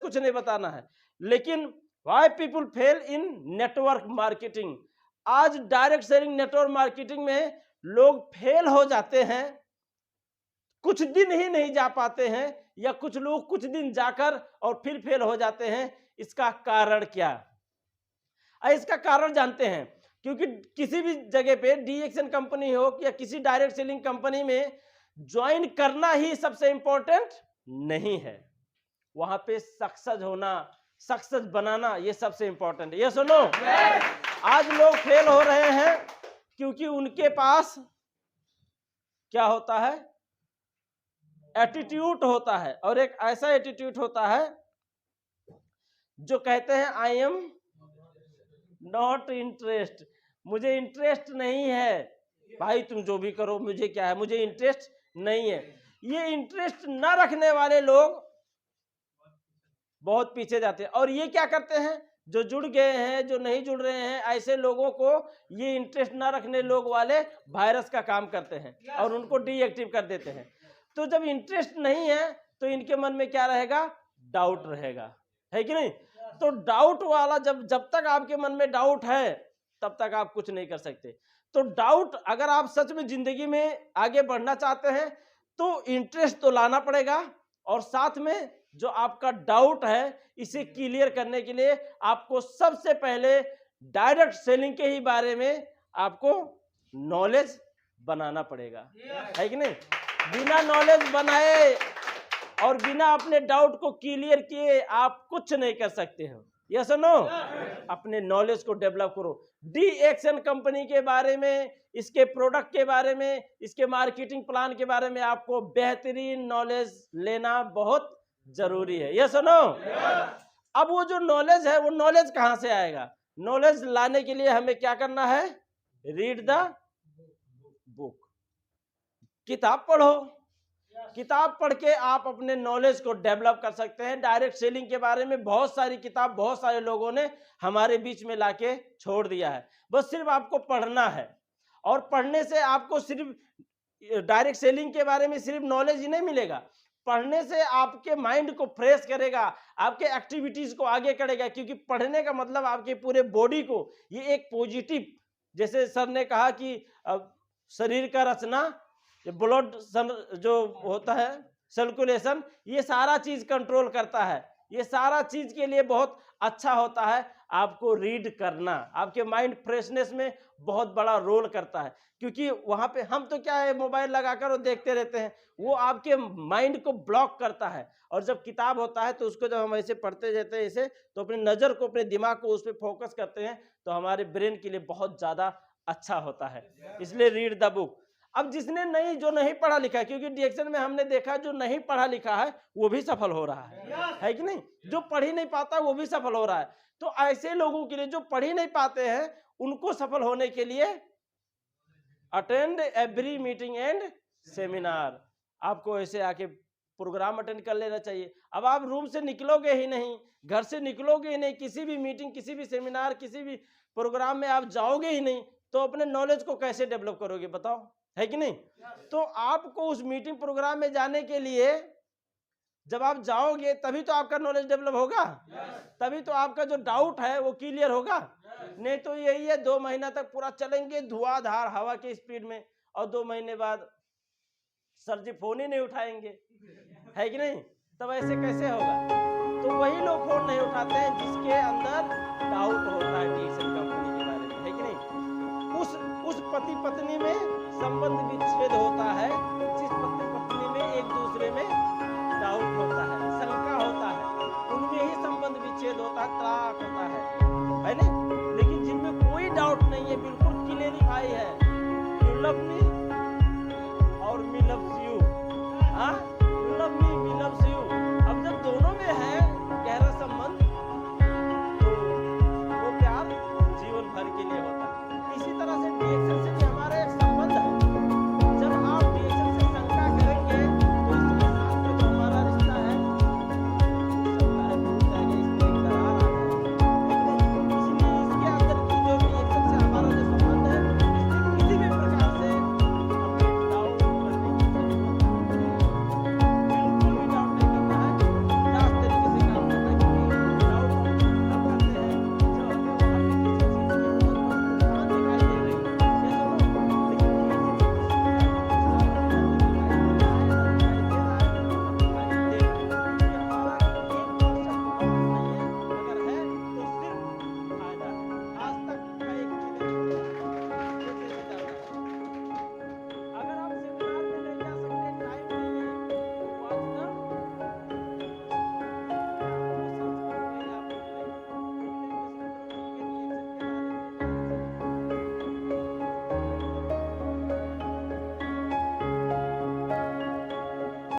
कुछ नहीं बताना है। लेकिन why people fail in network marketing, आज डायरेक्ट सेलिंग नेटवर्क मार्केटिंग में लोग फेल हो जाते हैं, कुछ दिन ही नहीं जा पाते हैं, या कुछ लोग कुछ दिन जाकर और फिर फेल हो जाते हैं। इसका कारण क्या? इसका कारण जानते हैं, क्योंकि किसी भी जगह पे डीएक्शन कंपनी हो या किसी डायरेक्ट सेलिंग कंपनी में ज्वाइन करना ही सबसे इंपॉर्टेंट नहीं है, वहां पे सक्सेस होना, सक्सेस बनाना, ये सबसे इंपॉर्टेंट है। ये सुनो, आज लोग फेल हो रहे हैं क्योंकि उनके पास क्या होता है? एटीट्यूड होता है, और एक ऐसा एटीट्यूड होता है जो कहते हैं आई एम नॉट इंटरेस्ट, मुझे इंटरेस्ट नहीं है, भाई तुम जो भी करो मुझे क्या है, मुझे इंटरेस्ट नहीं है। ये इंटरेस्ट ना रखने वाले लोग बहुत पीछे जाते हैं। और ये क्या करते हैं, जो जुड़ गए हैं, जो नहीं जुड़ रहे हैं, ऐसे लोगों को ये इंटरेस्ट ना रखने लोग वाले वायरस का काम करते हैं और उनको डीएक्टिव कर देते हैं। तो जब इंटरेस्ट नहीं है तो इनके मन में क्या रहेगा? डाउट रहेगा, है कि नहीं? तो डाउट वाला जब तक आपके मन में डाउट है तब तक आप कुछ नहीं कर सकते। तो डाउट, अगर आप सच में जिंदगी में आगे बढ़ना चाहते हैं तो इंटरेस्ट तो लाना पड़ेगा, और साथ में जो आपका डाउट है इसे क्लियर करने के लिए आपको सबसे पहले डायरेक्ट सेलिंग के ही बारे में आपको नॉलेज बनाना पड़ेगा, है कि नहीं? बिना नॉलेज बनाए और बिना अपने डाउट को क्लियर किए आप कुछ नहीं कर सकते हो। यस और नो? अपने नॉलेज को डेवलप करो। डीएक्शन कंपनी के बारे में, इसके प्रोडक्ट के बारे में, इसके मार्केटिंग प्लान के बारे में आपको बेहतरीन नॉलेज लेना बहुत जरूरी है। यस और नो? अब वो जो नॉलेज है, वो नॉलेज कहां से आएगा? नॉलेज लाने के लिए हमें क्या करना है? रीड द बुक, किताब पढ़ो। किताब पढ़ के आप अपने नॉलेज को डेवलप कर सकते हैं। डायरेक्ट सेलिंग के बारे में बहुत सारी किताब बहुत सारे लोगों ने हमारे बीच में लाके छोड़ दिया है, बस सिर्फ आपको पढ़ना है। और पढ़ने से आपको सिर्फ डायरेक्ट सेलिंग के बारे में सिर्फ नॉलेज ही नहीं मिलेगा, पढ़ने से आपके माइंड को फ्रेश करेगा, आपके एक्टिविटीज को आगे करेगा। क्योंकि पढ़ने का मतलब आपके पूरे बॉडी को ये एक पॉजिटिव, जैसे सर ने कहा कि शरीर का रचना, ब्लड जो होता है सर्कुलेशन, ये सारा चीज कंट्रोल करता है, ये सारा चीज के लिए बहुत अच्छा होता है। आपको रीड करना आपके माइंड फ्रेशनेस में बहुत बड़ा रोल करता है, क्योंकि वहां पे हम तो क्या है, मोबाइल लगाकर और देखते रहते हैं, वो आपके माइंड को ब्लॉक करता है। और जब किताब होता है तो उसको जब हम ऐसे पढ़ते रहते हैं ऐसे, तो अपनी नजर को, अपने दिमाग को उस पर फोकस करते हैं, तो हमारे ब्रेन के लिए बहुत ज्यादा अच्छा होता है। इसलिए रीड द बुक। अब जिसने जो नहीं पढ़ा लिखा है, क्योंकि डीएक्शन में हमने देखा जो नहीं पढ़ा लिखा है वो भी सफल हो रहा है कि नहीं? जो पढ़ ही नहीं पाता वो भी सफल हो रहा है। तो ऐसे लोगों के लिए जो पढ़ ही नहीं पाते हैं, उनको सफल होने के लिए attend every meeting and seminar, आपको ऐसे आके प्रोग्राम अटेंड कर लेना चाहिए। अब आप रूम से निकलोगे ही नहीं, घर से निकलोगे ही नहीं, किसी भी मीटिंग, किसी भी सेमिनार, किसी भी प्रोग्राम में आप जाओगे ही नहीं, तो अपने नॉलेज को कैसे डेवलप करोगे बताओ, है कि नहीं? तो आपको उस मीटिंग प्रोग्राम में जाने के लिए जब आप जाओगे तभी तो आपका नॉलेज डेवलप होगा, तभी तो आपका जो डाउट है वो क्लियर होगा। नहीं तो यही है 2 महीना तक पूरा चलेंगे धुआंधार हवा की स्पीड में, और 2 महीने बाद सर जी फोन ही नहीं उठाएंगे, है कि नहीं? तब ऐसे कैसे होगा? तो वही लोग फोन नहीं उठाते हैं जिसके अंदर डाउट होता है डीएक्शन कंपनी के बारे में, है कि नहीं? उस पति पत्नी में संबंध विच्छेद होता है जिस पति पत्नी में एक दूसरे में डाउट होता है, शंका होता है, उनमें ही संबंध विच्छेद होता है, तलाक होता है ना? लेकिन जिनमें कोई डाउट नहीं है, बिल्कुल क्लियरिफाई है, यू लव मी